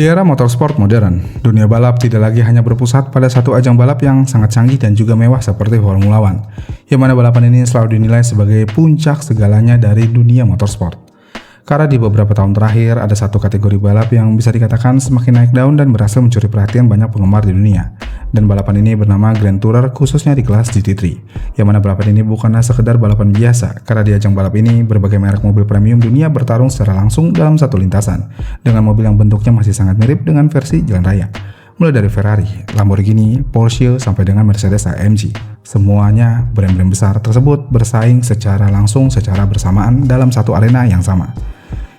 Di era motorsport modern, dunia balap tidak lagi hanya berpusat pada satu ajang balap yang sangat canggih dan juga mewah seperti Formula One, yang mana balapan ini selalu dinilai sebagai puncak segalanya dari dunia motorsport. Karena di beberapa tahun terakhir, ada satu kategori balap yang bisa dikatakan semakin naik daun dan berhasil mencuri perhatian banyak penggemar di dunia. Dan balapan ini bernama Grand Tourer, khususnya di kelas GT3, yang mana balapan ini bukanlah sekedar balapan biasa, karena di ajang balap ini berbagai merek mobil premium dunia bertarung secara langsung dalam satu lintasan, dengan mobil yang bentuknya masih sangat mirip dengan versi jalan raya. Mulai dari Ferrari, Lamborghini, Porsche, sampai dengan Mercedes AMG. Semuanya brand-brand besar tersebut bersaing secara langsung secara bersamaan dalam satu arena yang sama.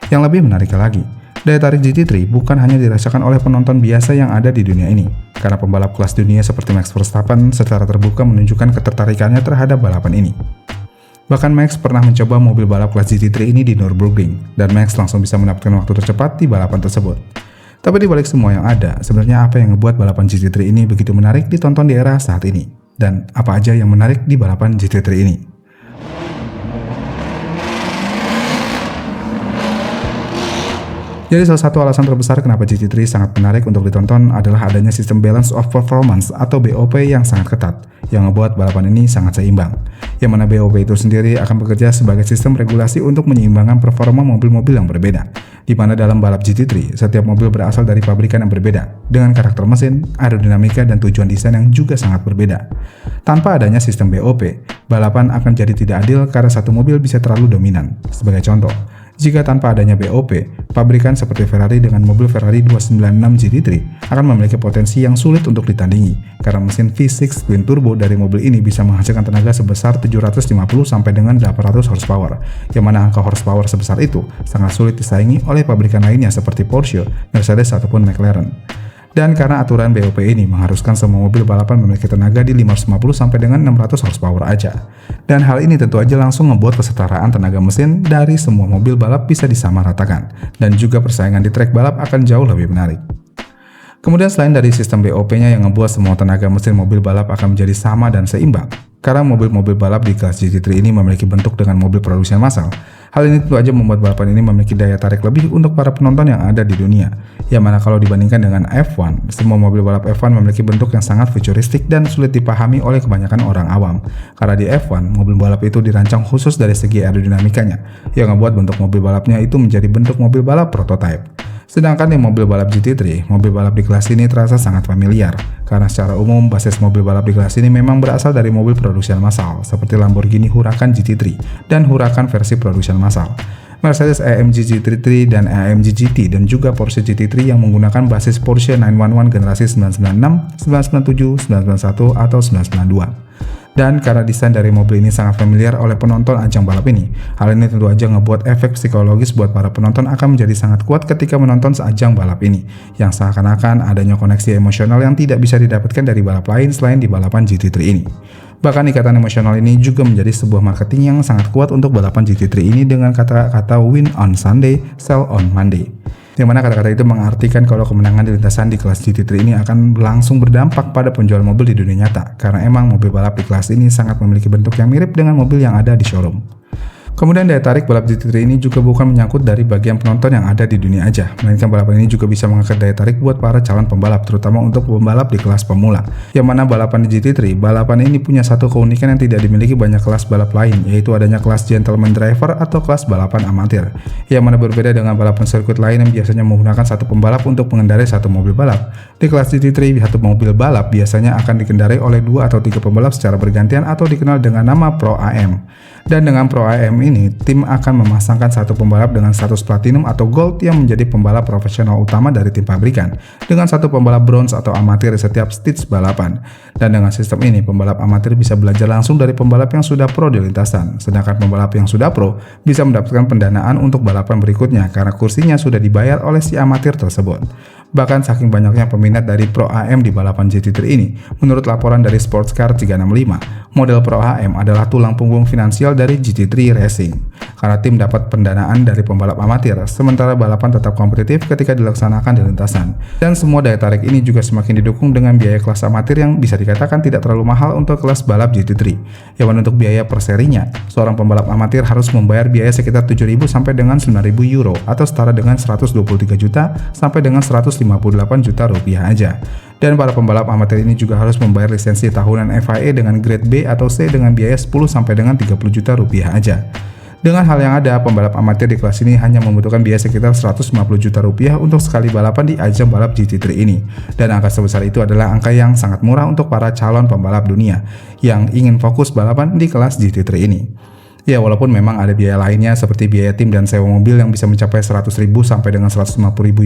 Yang lebih menarik lagi, daya tarik GT3 bukan hanya dirasakan oleh penonton biasa yang ada di dunia ini, karena pembalap kelas dunia seperti Max Verstappen secara terbuka menunjukkan ketertarikannya terhadap balapan ini. Bahkan Max pernah mencoba mobil balap kelas GT3 ini di Nürburgring, dan Max langsung bisa mendapatkan waktu tercepat di balapan tersebut. Tapi di balik semua yang ada, sebenarnya apa yang membuat balapan GT3 ini begitu menarik ditonton di era saat ini? Dan apa aja yang menarik di balapan GT3 ini? Jadi salah satu alasan terbesar kenapa GT3 sangat menarik untuk ditonton adalah adanya sistem balance of performance atau BOP yang sangat ketat, yang membuat balapan ini sangat seimbang. Yang mana BOP itu sendiri akan bekerja sebagai sistem regulasi untuk menyeimbangkan performa mobil-mobil yang berbeda. Di mana dalam balap GT3, setiap mobil berasal dari pabrikan yang berbeda, dengan karakter mesin, aerodinamika, dan tujuan desain yang juga sangat berbeda. Tanpa adanya sistem BOP, balapan akan jadi tidak adil karena satu mobil bisa terlalu dominan. Sebagai contoh, jika tanpa adanya BOP, pabrikan seperti Ferrari dengan mobil Ferrari 296 GT3 akan memiliki potensi yang sulit untuk ditandingi, karena mesin V6 twin turbo dari mobil ini bisa menghasilkan tenaga sebesar 750 sampai dengan 800 horsepower, yang mana angka horsepower sebesar itu sangat sulit disaingi oleh pabrikan lainnya seperti Porsche, Mercedes, ataupun McLaren. Dan karena aturan BOP ini mengharuskan semua mobil balapan memiliki tenaga di 550 sampai dengan 600 horsepower aja. Dan hal ini tentu aja langsung membuat kesetaraan tenaga mesin dari semua mobil balap bisa disamaratakan, dan juga persaingan di trek balap akan jauh lebih menarik. Kemudian selain dari sistem BOP-nya yang membuat semua tenaga mesin mobil balap akan menjadi sama dan seimbang, karena mobil-mobil balap di kelas GT3 ini memiliki bentuk dengan mobil produksian massal. Hal ini tentu aja membuat balapan ini memiliki daya tarik lebih untuk para penonton yang ada di dunia. Yang mana kalau dibandingkan dengan F1, semua mobil balap F1 memiliki bentuk yang sangat futuristik dan sulit dipahami oleh kebanyakan orang awam. Karena di F1, mobil balap itu dirancang khusus dari segi aerodinamikanya, yang membuat bentuk mobil balapnya itu menjadi bentuk mobil balap prototype. Sedangkan di mobil balap GT3, mobil balap di kelas ini terasa sangat familiar, karena secara umum basis mobil balap di kelas ini memang berasal dari mobil produksian massal, seperti Lamborghini Huracan GT3 dan Huracan versi produksian massal, Mercedes AMG GT3 dan AMG GT, dan juga Porsche GT3 yang menggunakan basis Porsche 911 generasi 996, 997, 991, atau 992. Dan karena desain dari mobil ini sangat familiar oleh penonton ajang balap ini, hal ini tentu aja ngebuat efek psikologis buat para penonton akan menjadi sangat kuat ketika menonton seajang balap ini, yang seakan-akan adanya koneksi emosional yang tidak bisa didapatkan dari balap lain selain di balapan GT3 ini. Bahkan ikatan emosional ini juga menjadi sebuah marketing yang sangat kuat untuk balapan GT3 ini dengan kata-kata win on Sunday, sell on Monday. Yang mana kata-kata itu mengartikan kalau kemenangan di lintasan di kelas GT3 ini akan langsung berdampak pada penjualan mobil di dunia nyata, karena emang mobil balap di kelas ini sangat memiliki bentuk yang mirip dengan mobil yang ada di showroom. Kemudian daya tarik balap GT3 ini juga bukan menyangkut dari bagian penonton yang ada di dunia aja, melainkan balapan ini juga bisa mengangkat daya tarik buat para calon pembalap, terutama untuk pembalap di kelas pemula. Yang mana balapan di GT3, balapan ini punya satu keunikan yang tidak dimiliki banyak kelas balap lain, yaitu adanya kelas gentleman driver atau kelas balapan amatir. Yang mana berbeda dengan balapan sirkuit lain yang biasanya menggunakan satu pembalap untuk mengendarai satu mobil balap. Di kelas GT3, satu mobil balap biasanya akan dikendarai oleh 2 atau 3 pembalap secara bergantian atau dikenal dengan nama Pro AM. Dan dengan Pro AM ini, tim akan memasangkan satu pembalap dengan status platinum atau gold yang menjadi pembalap profesional utama dari tim pabrikan, dengan satu pembalap bronze atau amatir di setiap stage balapan. Dan dengan sistem ini, pembalap amatir bisa belajar langsung dari pembalap yang sudah pro di lintasan, sedangkan pembalap yang sudah pro bisa mendapatkan pendanaan untuk balapan berikutnya karena kursinya sudah dibayar oleh si amatir tersebut. Bahkan saking banyaknya peminat dari Pro AM di balapan GT3 ini, menurut laporan dari Sportscar 365, model Pro AM adalah tulang punggung finansial dari GT3 Racing. karena tim dapat pendanaan dari pembalap amatir, sementara balapan tetap kompetitif ketika dilaksanakan di lintasan. Dan semua daya tarik ini juga semakin didukung dengan biaya kelas amatir yang bisa dikatakan tidak terlalu mahal untuk kelas balap GT3. Yang mana untuk biaya per serinya, seorang pembalap amatir harus membayar biaya sekitar 7.000 sampai dengan 9.000 euro atau setara dengan 123 juta sampai dengan 158 juta rupiah aja. Dan para pembalap amatir ini juga harus membayar lisensi tahunan FIA dengan grade B atau C dengan biaya 10 sampai dengan 30 juta rupiah aja. Dengan hal yang ada, pembalap amatir di kelas ini hanya membutuhkan biaya sekitar 150 juta rupiah untuk sekali balapan di ajang balap GT3 ini. Dan angka sebesar itu adalah angka yang sangat murah untuk para calon pembalap dunia yang ingin fokus balapan di kelas GT3 ini. Ya, walaupun memang ada biaya lainnya seperti biaya tim dan sewa mobil yang bisa mencapai 100.000 sampai dengan 150.000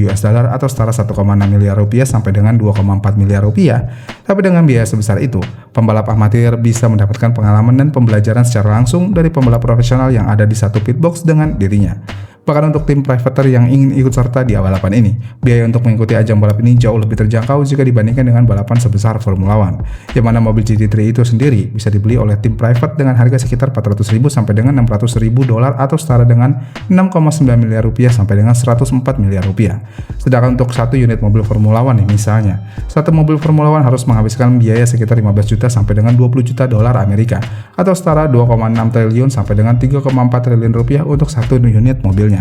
US dollar atau setara 1,6 miliar rupiah sampai dengan 2,4 miliar rupiah. Tapi dengan biaya sebesar itu, pembalap amatir bisa mendapatkan pengalaman dan pembelajaran secara langsung dari pembalap profesional yang ada di satu pitbox dengan dirinya. Bahkan untuk tim privater yang ingin ikut serta di balapan ini, biaya untuk mengikuti ajang balap ini jauh lebih terjangkau jika dibandingkan dengan balapan sebesar Formula One, yang mana mobil GT3 itu sendiri bisa dibeli oleh tim private dengan harga sekitar 400.000 sampai dengan 600.000 dolar atau setara dengan 6,9 miliar rupiah sampai dengan 104 miliar rupiah. Sedangkan untuk satu unit mobil Formula One nih misalnya, satu mobil Formula One harus menghabiskan biaya sekitar 15 juta sampai dengan 20 juta dolar Amerika atau setara 2,6 triliun sampai dengan 3,4 triliun rupiah untuk satu unit mobilnya.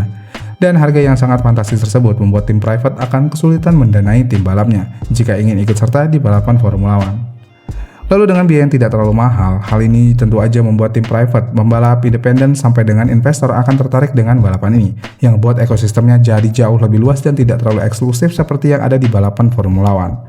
Dan harga yang sangat fantastis tersebut membuat tim private akan kesulitan mendanai tim balapnya jika ingin ikut serta di balapan Formula One. Lalu dengan biaya yang tidak terlalu mahal, hal ini tentu aja membuat tim private, pembalap independen sampai dengan investor akan tertarik dengan balapan ini, yang membuat ekosistemnya jadi jauh lebih luas dan tidak terlalu eksklusif seperti yang ada di balapan Formula One.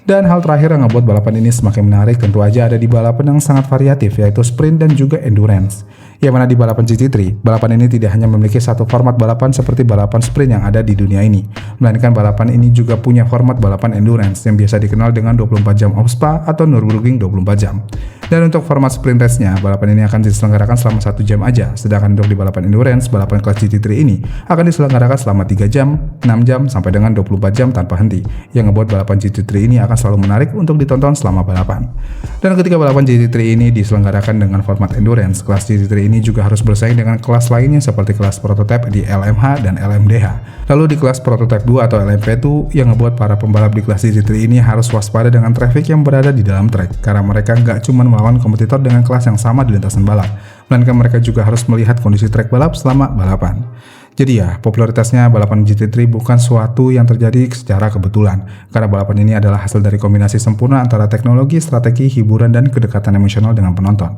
Dan hal terakhir yang membuat balapan ini semakin menarik tentu aja ada di balapan yang sangat variatif, yaitu sprint dan juga endurance. Yang mana di balapan GT3, balapan ini tidak hanya memiliki satu format balapan seperti balapan sprint yang ada di dunia ini, melainkan balapan ini juga punya format balapan endurance yang biasa dikenal dengan 24 jam of Spa atau Nürburgring 24 jam. Dan untuk format sprint race-nya, balapan ini akan diselenggarakan selama 1 jam aja, sedangkan untuk di balapan endurance, balapan kelas GT3 ini akan diselenggarakan selama 3 jam, 6 jam, sampai dengan 24 jam tanpa henti, yang membuat balapan GT3 ini akan selalu menarik untuk ditonton selama balapan. Dan ketika balapan GT3 ini diselenggarakan dengan format endurance, kelas GT3 ini juga harus bersaing dengan kelas lainnya seperti kelas prototype di LMH dan LMDH. Lalu di kelas prototype 2 atau LMP2 yang membuat para pembalap di kelas GT3 ini harus waspada dengan traffic yang berada di dalam track, karena mereka nggak cuma melawan kompetitor dengan kelas yang sama di lintasan balap, melainkan mereka juga harus melihat kondisi track balap selama balapan. Jadi ya, popularitasnya balapan GT3 bukan suatu yang terjadi secara kebetulan, karena balapan ini adalah hasil dari kombinasi sempurna antara teknologi, strategi, hiburan, dan kedekatan emosional dengan penonton.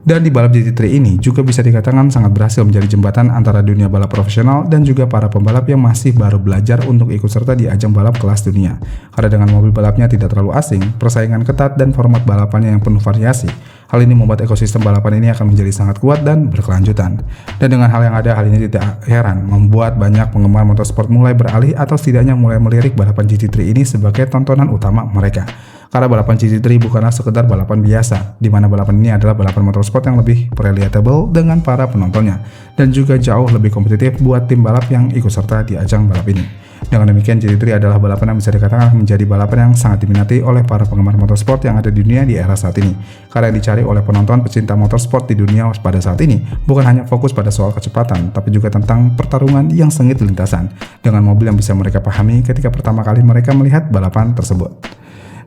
Dan di balap GT3 ini juga bisa dikatakan sangat berhasil menjadi jembatan antara dunia balap profesional dan juga para pembalap yang masih baru belajar untuk ikut serta di ajang balap kelas dunia. Karena dengan mobil balapnya tidak terlalu asing, persaingan ketat, dan format balapannya yang penuh variasi, hal ini membuat ekosistem balapan ini akan menjadi sangat kuat dan berkelanjutan. Dan dengan hal yang ada, hal ini tidak heran membuat banyak penggemar motorsport mulai beralih atau setidaknya mulai melirik balapan GT3 ini sebagai tontonan utama mereka. Karena balapan GT3 bukanlah sekedar balapan biasa, di mana balapan ini adalah balapan motorsport yang lebih relatable dengan para penontonnya, dan juga jauh lebih kompetitif buat tim balap yang ikut serta di ajang balap ini. Dengan demikian, GT3 adalah balapan yang bisa dikatakan menjadi balapan yang sangat diminati oleh para penggemar motorsport yang ada di dunia di era saat ini. Karena yang dicari oleh penonton pecinta motorsport di dunia pada saat ini bukan hanya fokus pada soal kecepatan, tapi juga tentang pertarungan yang sengit di lintasan, dengan mobil yang bisa mereka pahami ketika pertama kali mereka melihat balapan tersebut.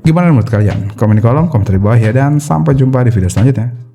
Gimana menurut kalian? Komen di kolom komentar di bawah ya, dan sampai jumpa di video selanjutnya.